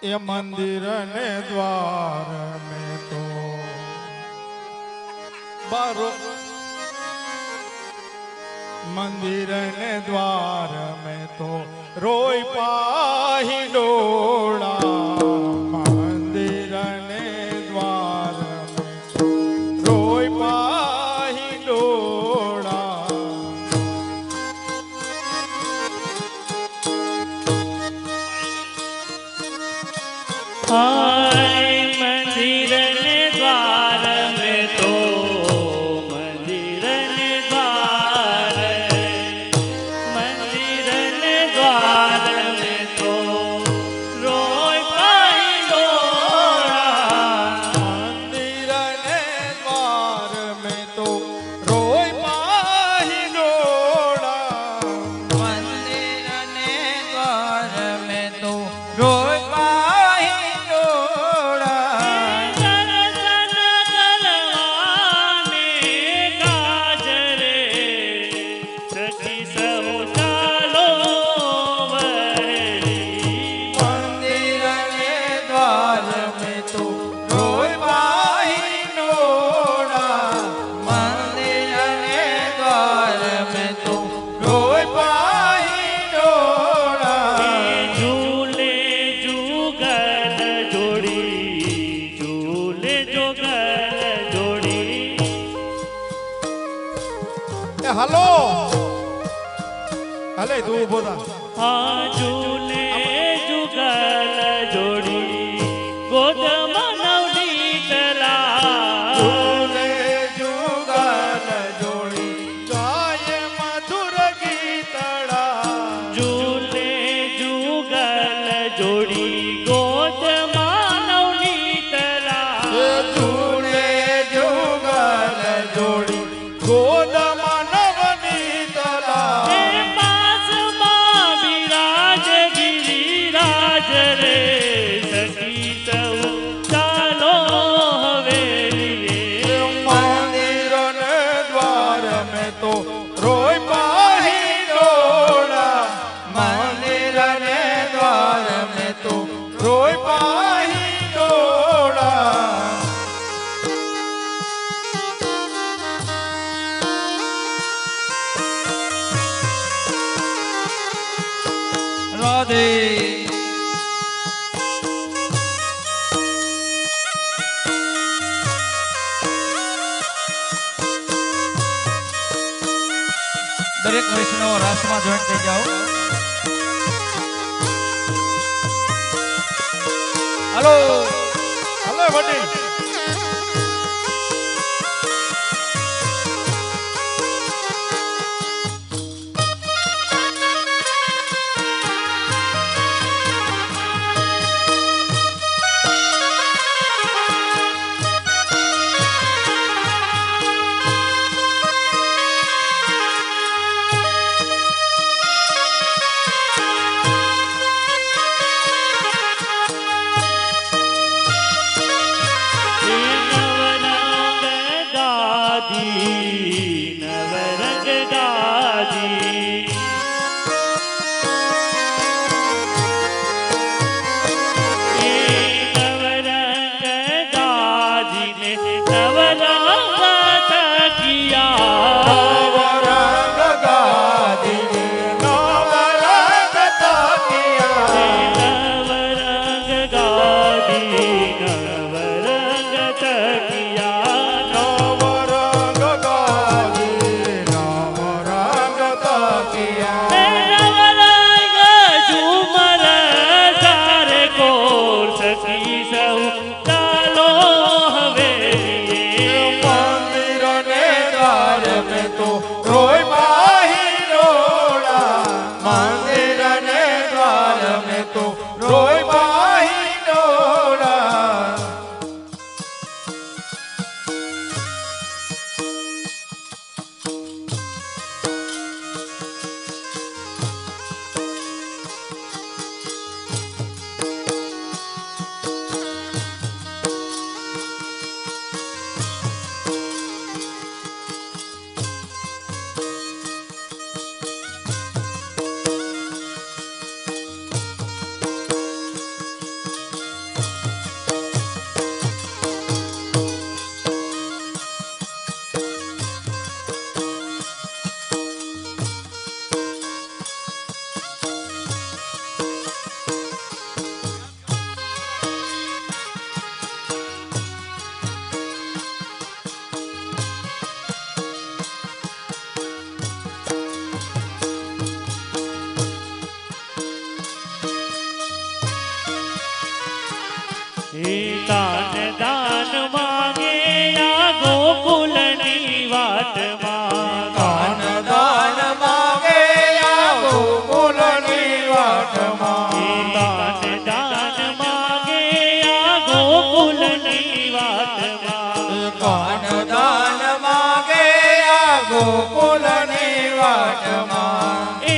એ મંદિર ને દ્વાર में तो बारो मंदिर ने द्वार में तो रोई पाही डोड़ा मंदिर ने द्वार में तो रोई पाही डोड़ा मंदिर ने द्वार में तो मंदिर ने द्वार में तो रोय पाई डोरा मंदिर ने द्वार में तो रोई पाही डोड़ा मंदिर ने द्वार में तो रोय पाही डोरा दर्शन करवाने काजरे सखी सब चालो वरली मंदिर ने द्वार में तो रोय पाही डोरा मंदिर ने द्वार में तो रोय पाही डोरा झूले जुगल जोड़ी झूले जुगल जोड़ी ए हलो हले तू बोला हाँ झूले जुगल जोड़ी गोद मनवली तला झूले जुगल जोड़ी गाय मधुर गीतड़ा झूले जुगल जोड़ी गोद मानवली तला झूले जुगल जोड़ी गोद मानवनी तला पास माँ विराज गिरिराज रे सखी सब चालो हवेली रे मंदिर ने द्वार में तो रोई पाही डोड़ा मंदिर ने द्वार में तो रोई पाही डोड़ा राधे દરેક વૈષ્ણવ રાસમાં જોઈન્ટ થઈ જાઓ હાલો હલો વડીલ એ દાન દાન માગે આ ગોકુલની વાટમાં દાન દાન માગે આ ગોકુલની વાટમાં એ દાન દાન માગે આ ગોકુલની વાટમાં દાન દાન માગે આ ગોકુલની વાટમાં એ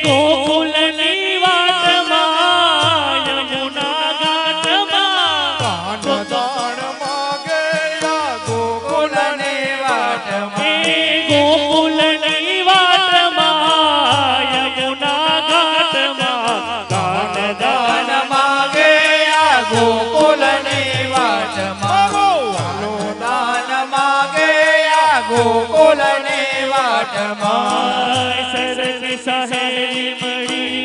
ગોકુલની વાટમાં યમુના ઘાટમાં દાન માગે આ ગોકુલની વાટમાં એ ગોકુલની વાટમાં યમુના ઘાટમાં દાન દાન માગે આ ગોકુલની વાટમાં હાલો દાન માગે આ ગોકુલની વાટમાં સરસ સહેલી મળી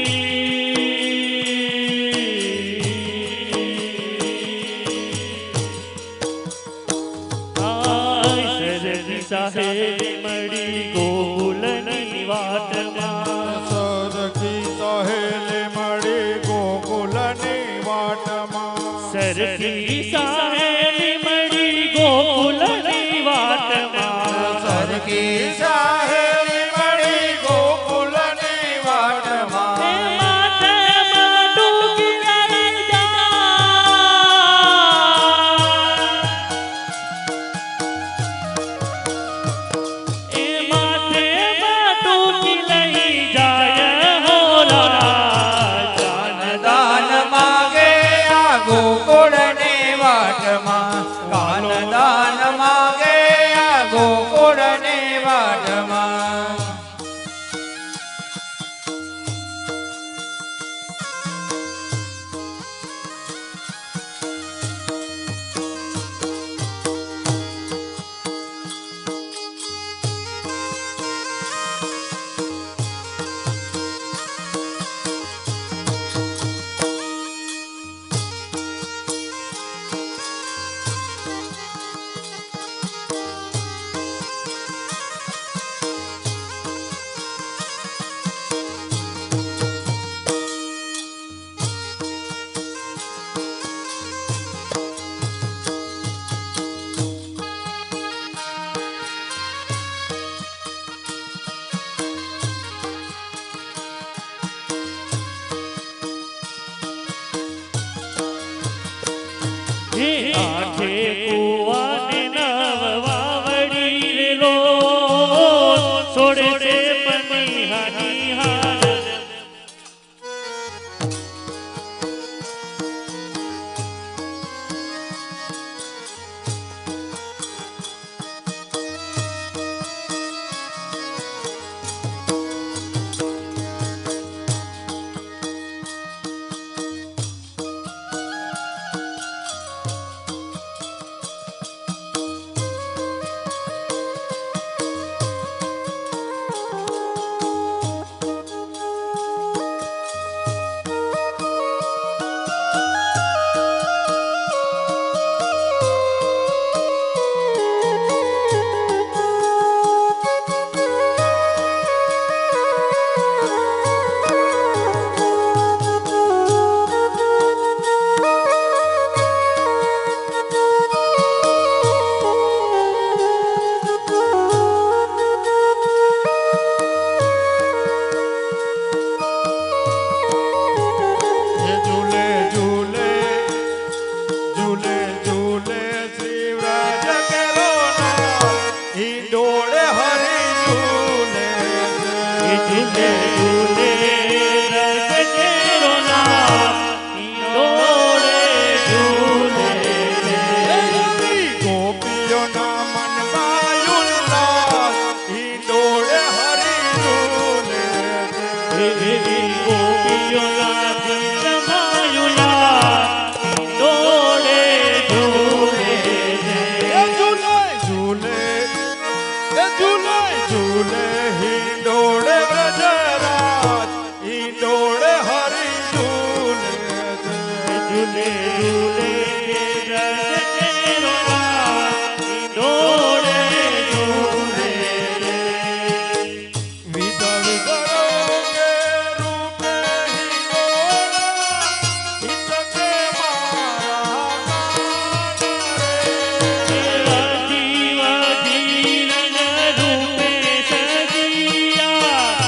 સહેલી મળી ગોકુલની વાટમાં સરખી સહેલી મળી ગોકુલની વાટમાં સરખી સહેલી મળી ગોકુલની વાટમાં સરખી સહેલી મળી ગોકુલની વાટમાં એ માથે ડૂબી રહી જા એ માથે ડૂબી લઈ જાય હોરા જાન દાન માગે આ ગોકુળની વાટમાં કાન દાન માગે આ ગોકુળની વાટમાં આઠે કુવાને નવ વાવડી રેલો છોડે છે પનિહાની હાર ઝૂલે હિંડોળે ગજરાજ હિંડોળે હરી ઝૂલે ઝૂલે ઝૂલે દોડે ઝૂલે વિધ વિધ રંગે રૂપે હિંડોળા હિંચકે મારા કાન રે. વધી વધી રંગ રૂપે સજિયા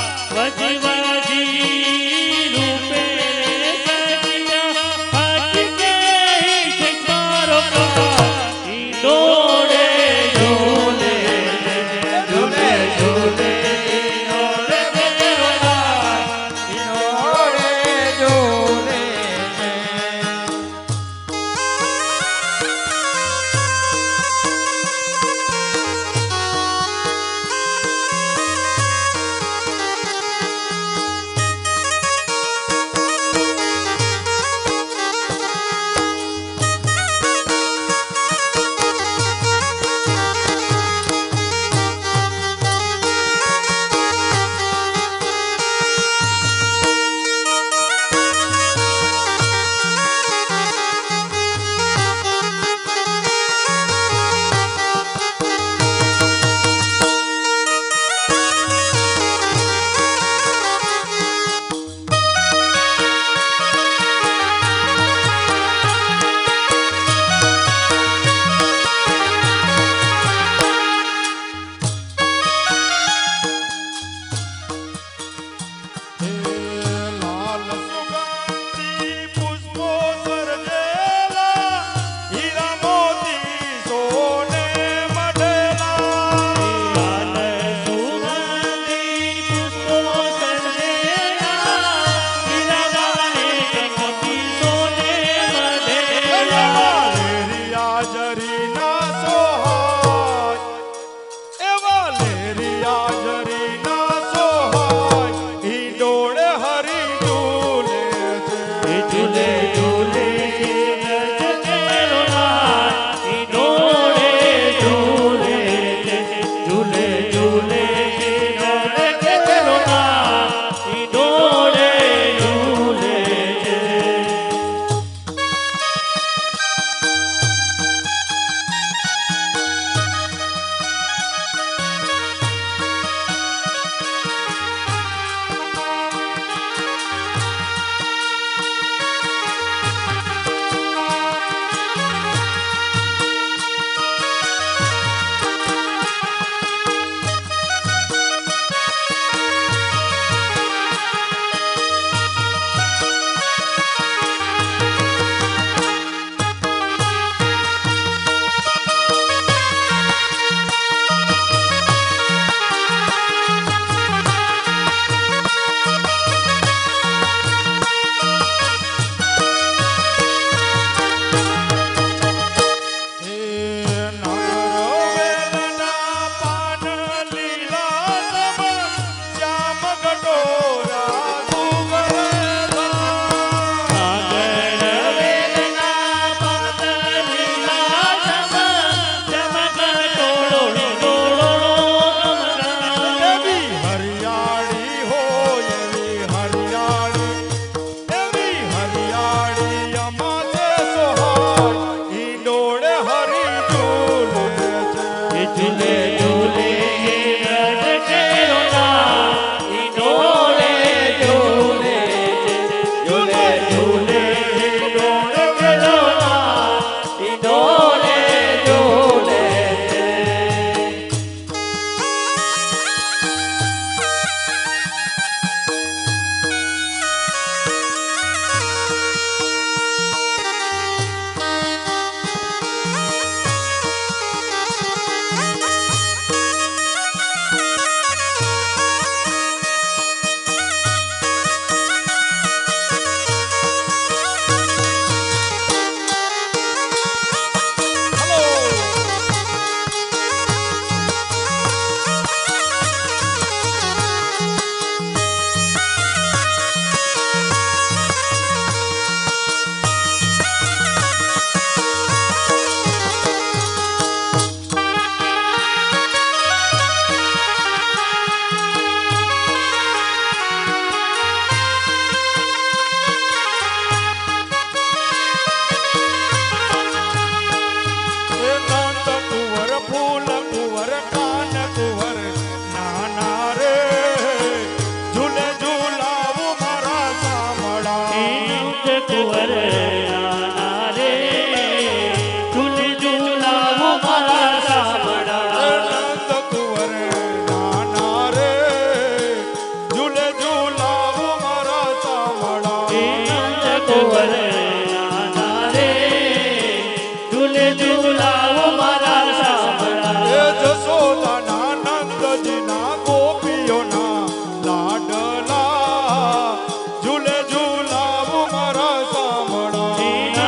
યશોદાજીના ગોપીઓના લાડલા ઝૂલે ઝૂલાવું મારા સાંભળા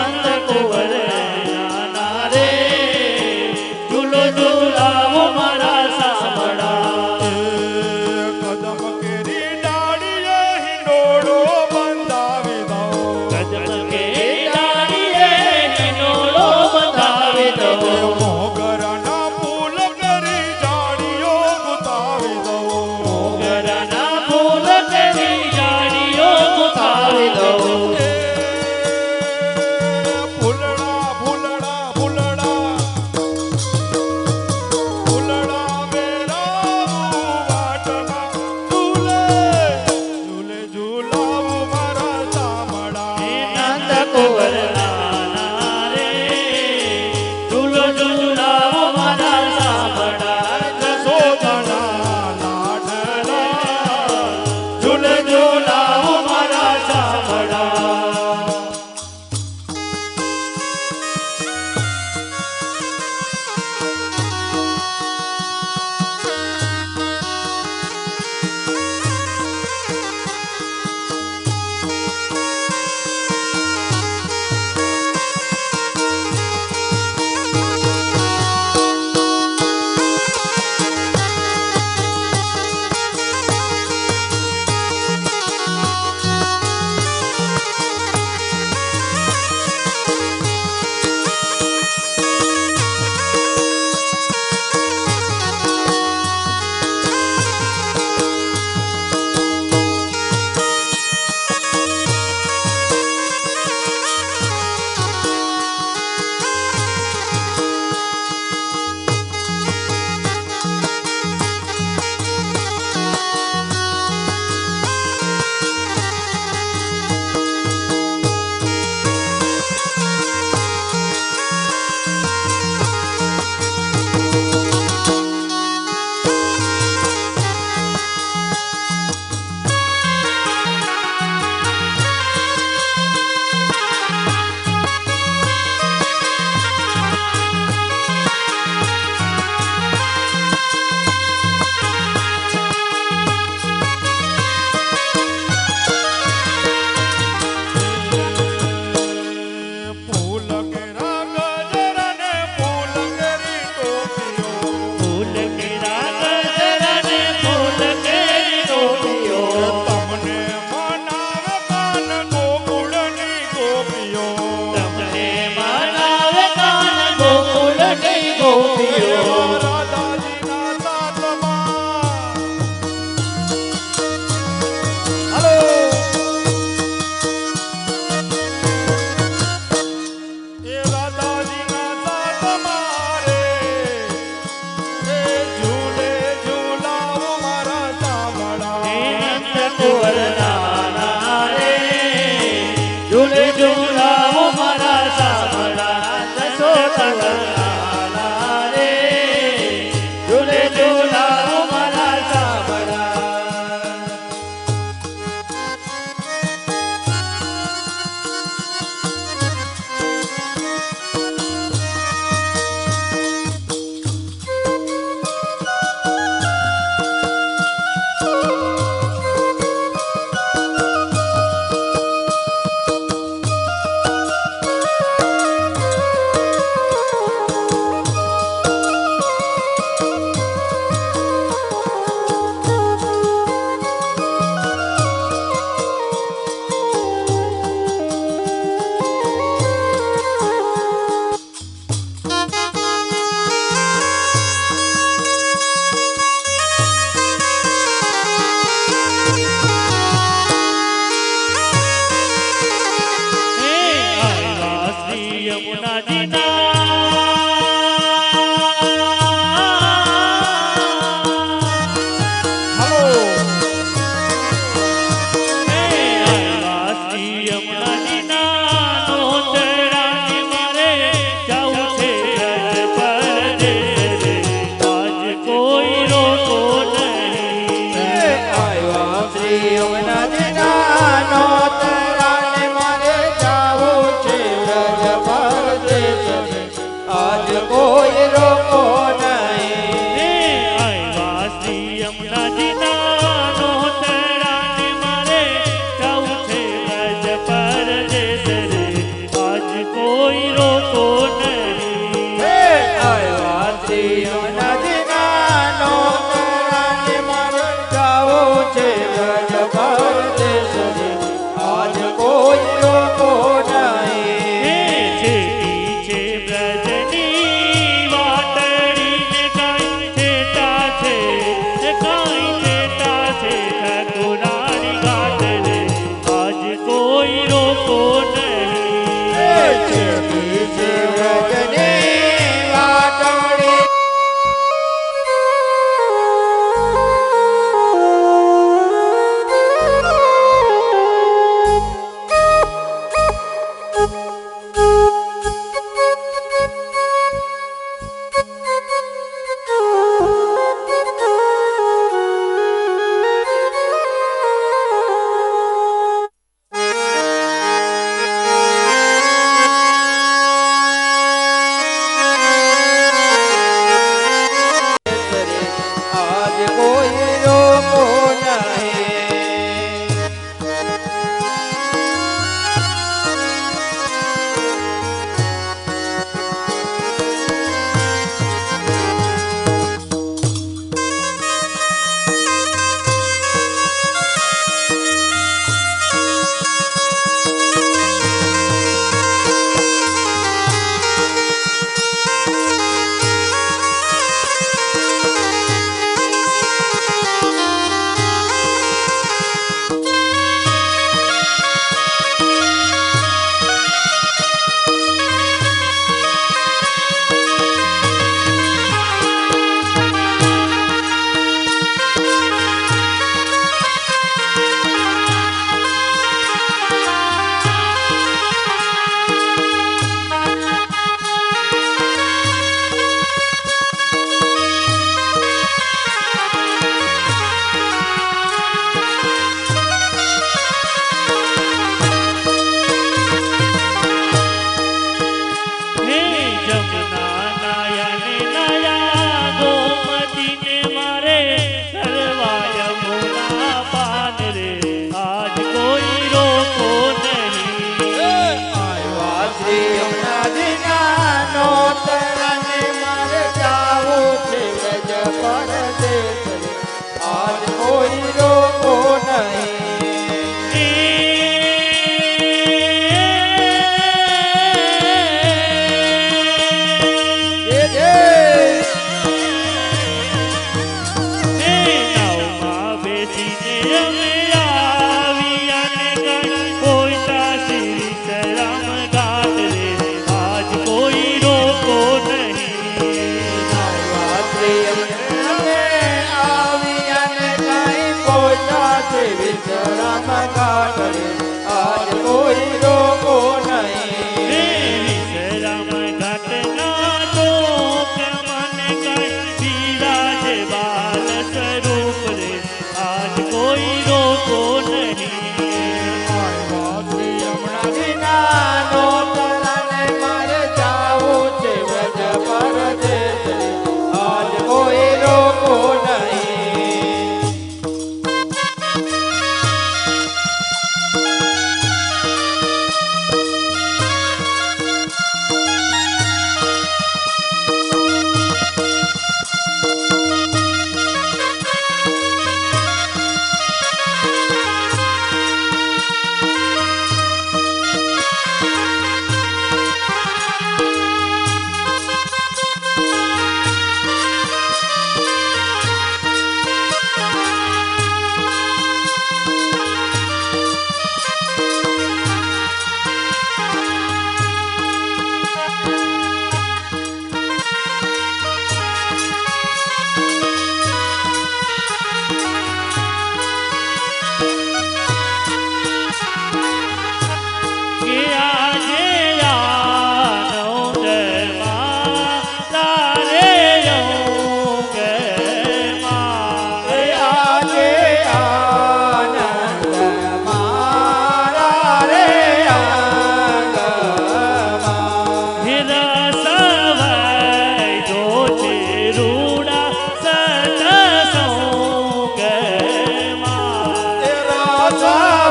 નંદ કુંવર નાના રે ઝૂલો ઝૂલાવો મારા સાંભળા કદમ કેરી ડાળીએ હિંડોળો બંધાવી દો કદમ કે ડાળીએ હિંડોળો બંધાવી દો મોગરાના ફૂલ કરી જાળીઓ ગુતાવી દો મોગરાના ફૂલ કરી જાળીઓ ગુથાવી દો ફૂલડા ફૂલડા ફૂલડા ફૂલડા વેરાવું વાટમાં ઝૂલે ઝૂલે ઝૂલાવું મારા સાંભળા નંદ કુંવર નાના રે ઝૂલો ઝૂલાવો મારા સાંભળા યશોદાના લાડલા ઝૂલે ઝૂલાવો મારા સાંભળા ફૂલ કેરા ગજરને ફૂલ કેરી ટોપીઓ ફૂલ કેરા ગજરને ફૂલ કેરી ટોપીઓ તમને મનાવે કાન ગોકુળની ગોપીઓ તમને મનાવે કાન ગોકુળની ગોપીઓ રાધાજીના સાતમાં હલો એ રાધાજીના સાતમાં રે એ ઝૂલે ઝૂલાવું મારા સાંભળા નંદ કુંવર નાના રે ઝૂલે ઝૂલાવો મારા સાંભળા જશોદા નાના રે ઝૂલે ઝૂલાવો મારા સાંભળા યમુનાજી નાનો તરાને મારે જાવું છે બ્રજ પરદેશ રે આજ કોઈ રોકો નહીં આવ્યા શ્રી યમુનાજી નાનો તરાને મારે જાવું છે બ્રજ પરદેશ રે આજ કોઈ રોકો નહીં છેટી છે બ્રજની વાટડીને કાંઈ છેટા છે કાંઈ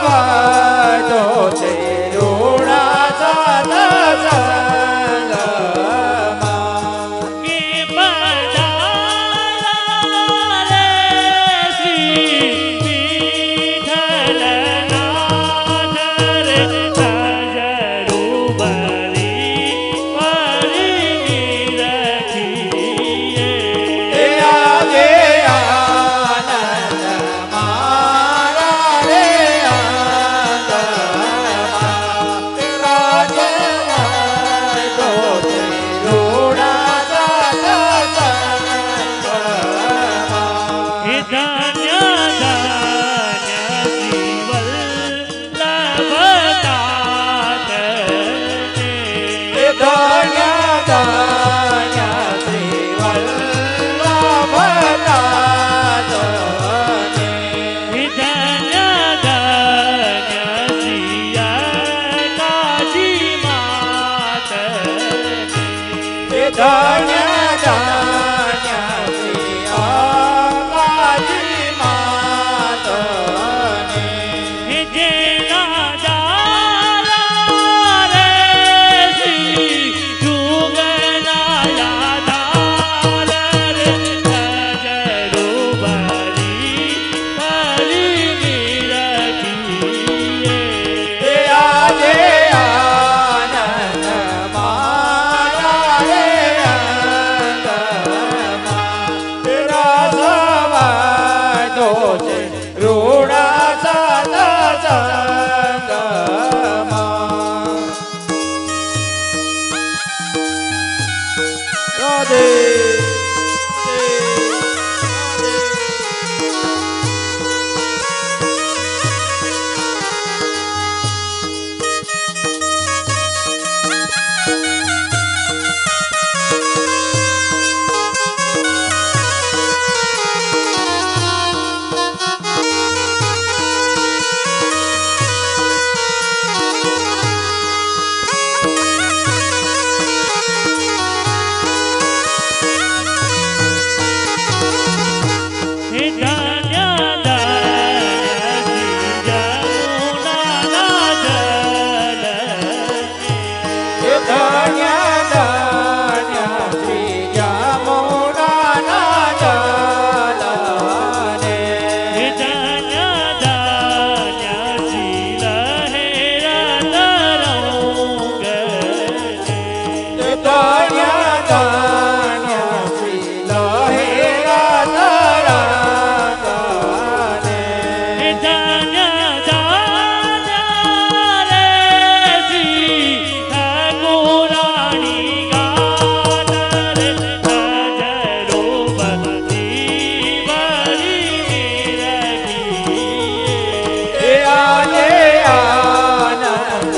વાજો છે રૂડા સત્સંગમાં. કે પધારા રે શ્રી વિઠ્ઠલનાથ રે સજરૂ ભરી ભરી રાખીએ. એ આજે આનંદ મારા રે આંગણમાં. રાજવાજો છે રૂડા સત્સંગમાં. હે ધન્ય ધન્ય શ્રી વલ્લભતાતને. એ ધન્ય ધન્ય શ્રી વલ્લભનાથને. હે ધન્ય ધન્ય શ્રી અકાજી માતને. એ ધન્ય ધન્ય શ્રી અકાજી માતને. હે જેના દારા રે શ્રી જુગના યાધાર રે સજરૂ ભરી ભરી રાખીએ. એ આજે આનંદ મારા રે આંગણમાં. રસવાજો છે રૂડા સત્સંગમાં. રાધે હે ધન્ય ધન્ય શ્રી જમુનાના જલને. એ ધન્ય ધન્ય શ્રી જમુનાના જલને. હે ધન્ય ધન્ય શ્રી લહેરા તરંગને. એ ધન્ય ધન્ય શ્રી લહેરા તરંગને. હે ધન્ય ધન્ય રે શ્રી ઠાકુરાણી ગાત રે સજરૂ ભરી ભરી રાખીએ. એ આજે આનંદ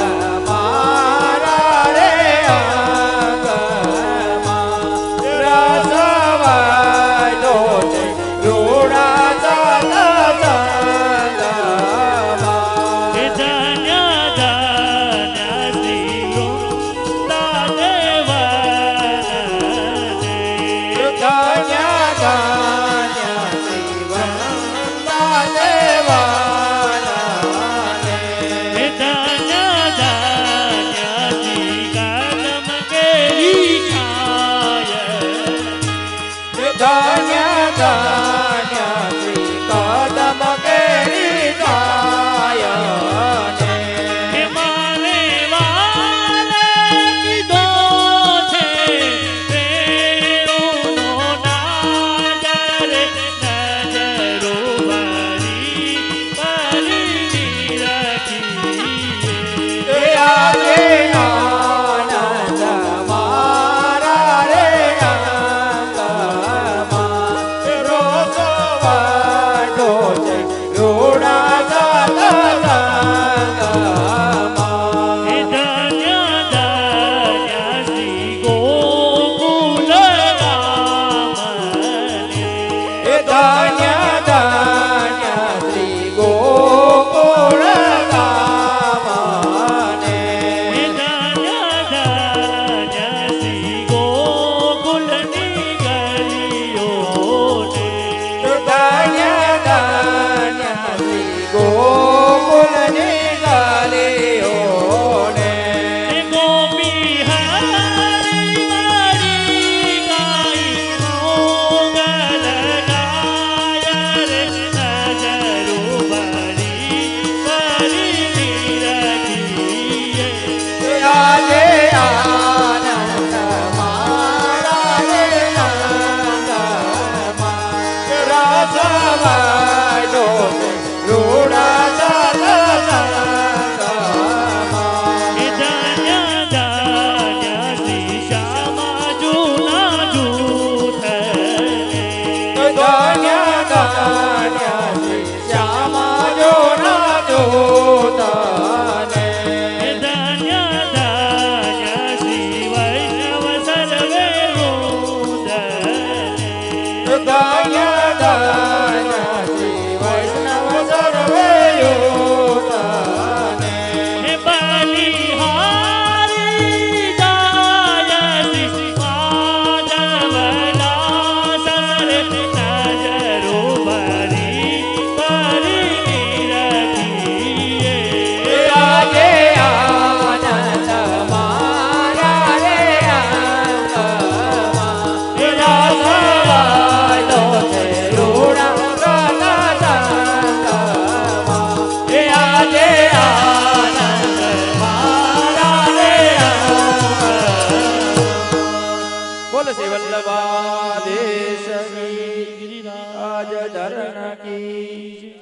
મારા રે આંગણમાં. રસવાજો છે રૂડા સત્સંગમાં. હે ધન્ય ધન્ય શ્રી વૃંદાદેવને. ધન્ય ધન્ય શ્રી વૃંદાદેવને.